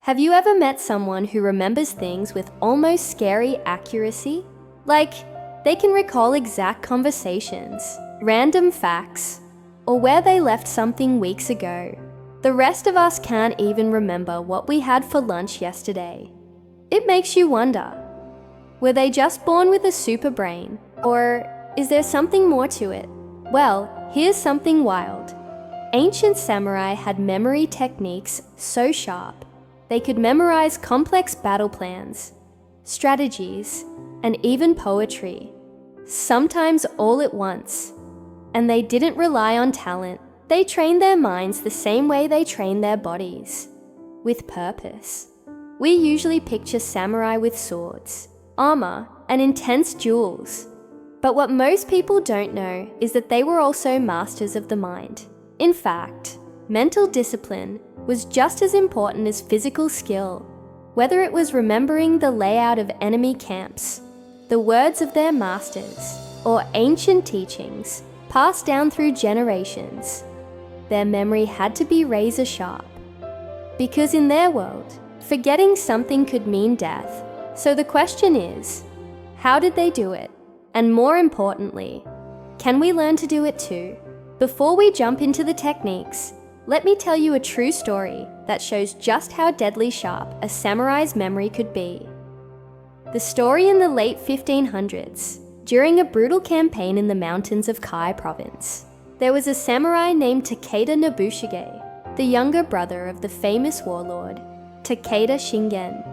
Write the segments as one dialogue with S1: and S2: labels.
S1: Have you ever met someone who remembers things with almost scary accuracy? Like, they can recall exact conversations, random facts, or where they left something weeks ago. The rest of us can't even remember what we had for lunch yesterday. It makes you wonder, were they just born with a super brain, or is there something more to it? Well, here's something wild. Ancient samurai had memory techniques so sharp, they could memorize complex battle plans, strategies, and even poetry, sometimes all at once. And they didn't rely on talent. They trained their minds the same way they trained their bodies, with purpose. We usually picture samurai with swords, armor, and intense duels. But what most people don't know is that they were also masters of the mind. In fact, mental discipline was just as important as physical skill, whether it was remembering the layout of enemy camps, the words of their masters, or ancient teachings passed down through generations. Their memory had to be razor sharp, because in their world, forgetting something could mean death. So the question is, how did they do it? And more importantly, can we learn to do it too? Before we jump into the techniques, let me tell you a true story that shows just how deadly sharp a samurai's memory could be. The story in the late 1500s, during a brutal campaign in the mountains of Kai province, there was a samurai named Takeda Nobushige, the younger brother of the famous warlord, Takeda Shingen.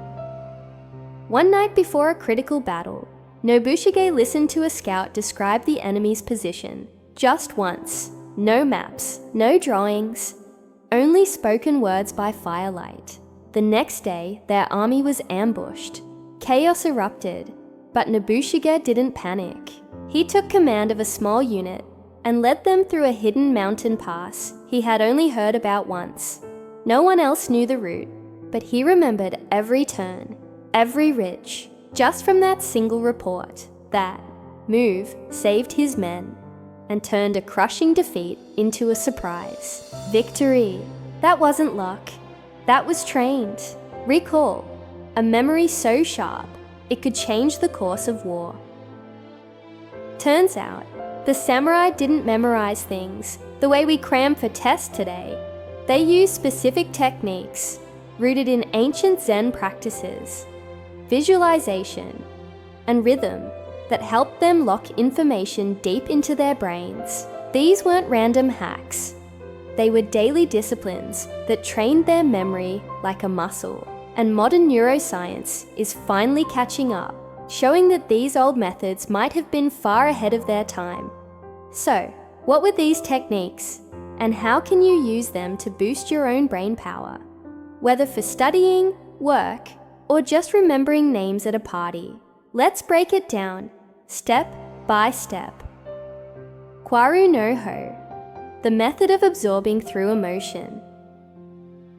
S1: One night before a critical battle, Nobushige listened to a scout describe the enemy's position just once. No maps, no drawings, only spoken words by firelight. The next day, their army was ambushed. Chaos erupted, but Nobushige didn't panic. He took command of a small unit and led them through a hidden mountain pass he had only heard about once. No one else knew the route, but he remembered every turn, every ridge, just from that single report. That move saved his men and turned a crushing defeat into a surprise victory. That wasn't luck. That was trained. Recall, a memory so sharp, it could change the course of war. Turns out, the samurai didn't memorize things the way we cram for tests today. They used specific techniques rooted in ancient Zen practices, visualization, and rhythm that helped them lock information deep into their brains. These weren't random hacks. They were daily disciplines that trained their memory like a muscle. And modern neuroscience is finally catching up, showing that these old methods might have been far ahead of their time. So, what were these techniques, and how can you use them to boost your own brain power? Whether for studying, work, or just remembering names at a party. Let's break it down, step by step. Kwaru no Ho, the method of absorbing through emotion.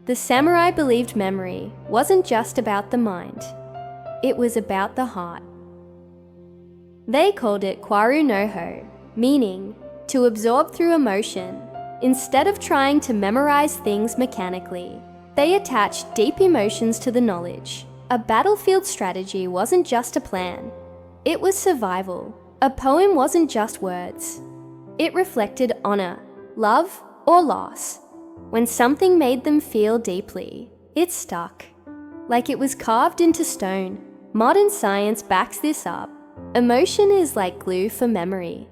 S1: The samurai believed memory wasn't just about the mind, it was about the heart. They called it Kwaru no Ho, meaning to absorb through emotion. Instead of trying to memorize things mechanically, they attached deep emotions to the knowledge. A battlefield strategy wasn't just a plan, it was survival. A poem wasn't just words. It reflected honor, love, or loss. When something made them feel deeply, it stuck, like it was carved into stone. Modern science backs this up. Emotion is like glue for memory.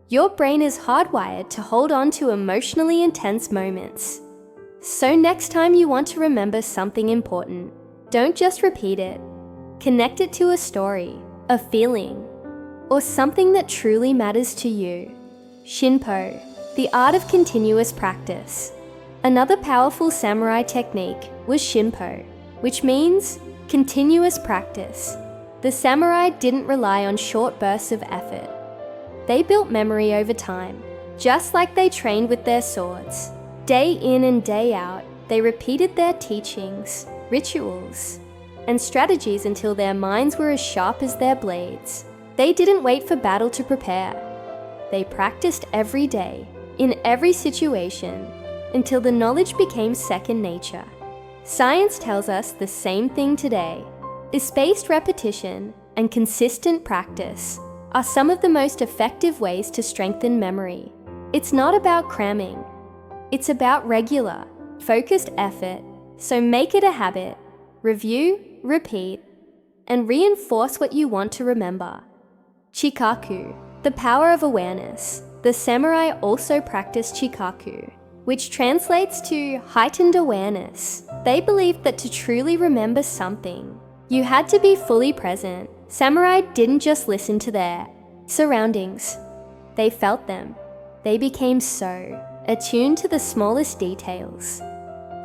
S1: Your brain is hardwired to hold on to emotionally intense moments. So next time you want to remember something important, don't just repeat it. Connect it to a story, a feeling, or something that truly matters to you. Shinpo, the art of continuous practice. Another powerful samurai technique was Shinpo, which means continuous practice. The samurai didn't rely on short bursts of effort. They built memory over time, just like they trained with their swords. Day in and day out, they repeated their teachings, rituals, and strategies until their minds were as sharp as their blades. They didn't wait for battle to prepare. They practiced every day, in every situation, until the knowledge became second nature. Science tells us the same thing today. Spaced repetition and consistent practice are some of the most effective ways to strengthen memory. It's not about cramming. It's about regular, focused effort, so make it a habit. Review, repeat, and reinforce what you want to remember. Chikaku, the power of awareness. The samurai also practiced chikaku, which translates to heightened awareness. They believed that to truly remember something, you had to be fully present. Samurai didn't just listen to their surroundings. They felt them. They became so attuned to the smallest details.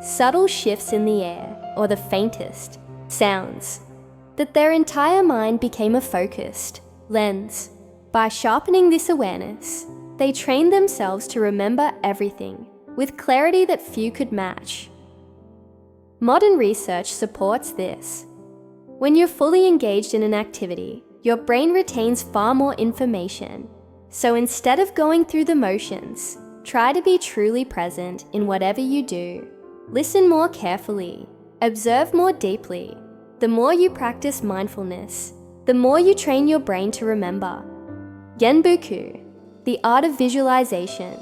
S1: Subtle shifts in the air, or the faintest sounds, that their entire mind became a focused lens. By sharpening this awareness, they trained themselves to remember everything with clarity that few could match. Modern research supports this. When you're fully engaged in an activity, your brain retains far more information. So instead of going through the motions, try to be truly present in whatever you do. Listen more carefully, observe more deeply. The more you practice mindfulness, the more you train your brain to remember. Genbuku, the art of visualization.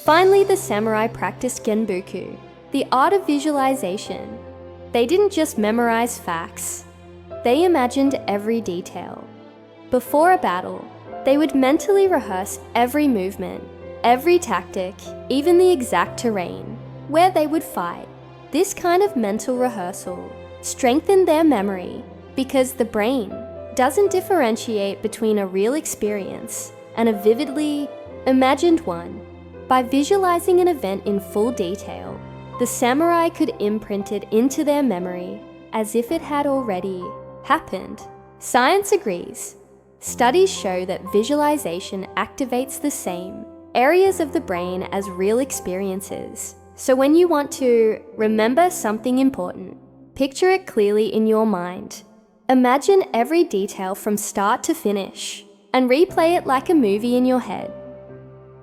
S1: Finally, the samurai practiced Genbuku, the art of visualization. They didn't just memorize facts. They imagined every detail. Before a battle, they would mentally rehearse every movement, every tactic, even the exact terrain where they would fight. This kind of mental rehearsal strengthened their memory because the brain doesn't differentiate between a real experience and a vividly imagined one. By visualizing an event in full detail, the samurai could imprint it into their memory as if it had already happened. Science agrees. Studies show that visualization activates the same areas of the brain as real experiences. So when you want to remember something important, picture it clearly in your mind. Imagine every detail from start to finish and replay it like a movie in your head.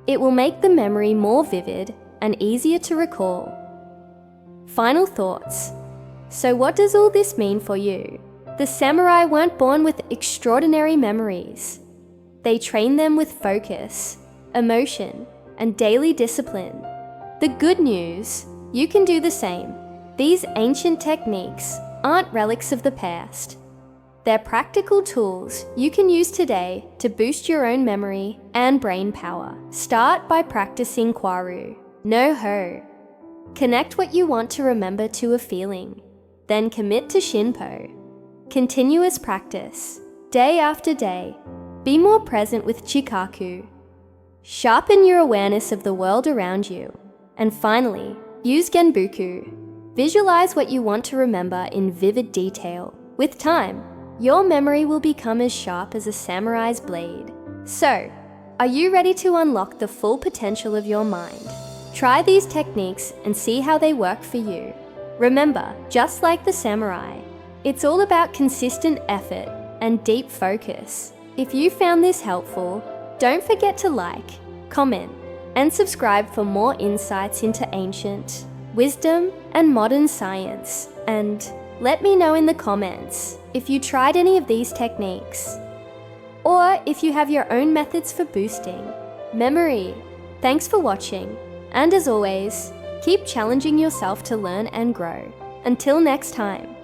S1: It will make the memory more vivid and easier to recall. Final thoughts. So what does all this mean for you? The samurai weren't born with extraordinary memories. They trained them with focus, emotion, and daily discipline. The good news, you can do the same. These ancient techniques aren't relics of the past. They're practical tools you can use today to boost your own memory and brain power. Start by practicing Kwaru, no ho. Connect what you want to remember to a feeling. Then commit to Shinpo. Continuous practice, day after day. Be more present with Chikaku. Sharpen your awareness of the world around you. And finally, use Genbuku. Visualize what you want to remember in vivid detail. With time, your memory will become as sharp as a samurai's blade. So, are you ready to unlock the full potential of your mind? Try these techniques and see how they work for you. Remember, just like the samurai, it's all about consistent effort and deep focus. If you found this helpful, don't forget to like, comment, and subscribe for more insights into ancient wisdom and modern science. And let me know in the comments if you tried any of these techniques, or if you have your own methods for boosting memory. Thanks for watching, and as always, keep challenging yourself to learn and grow. Until next time.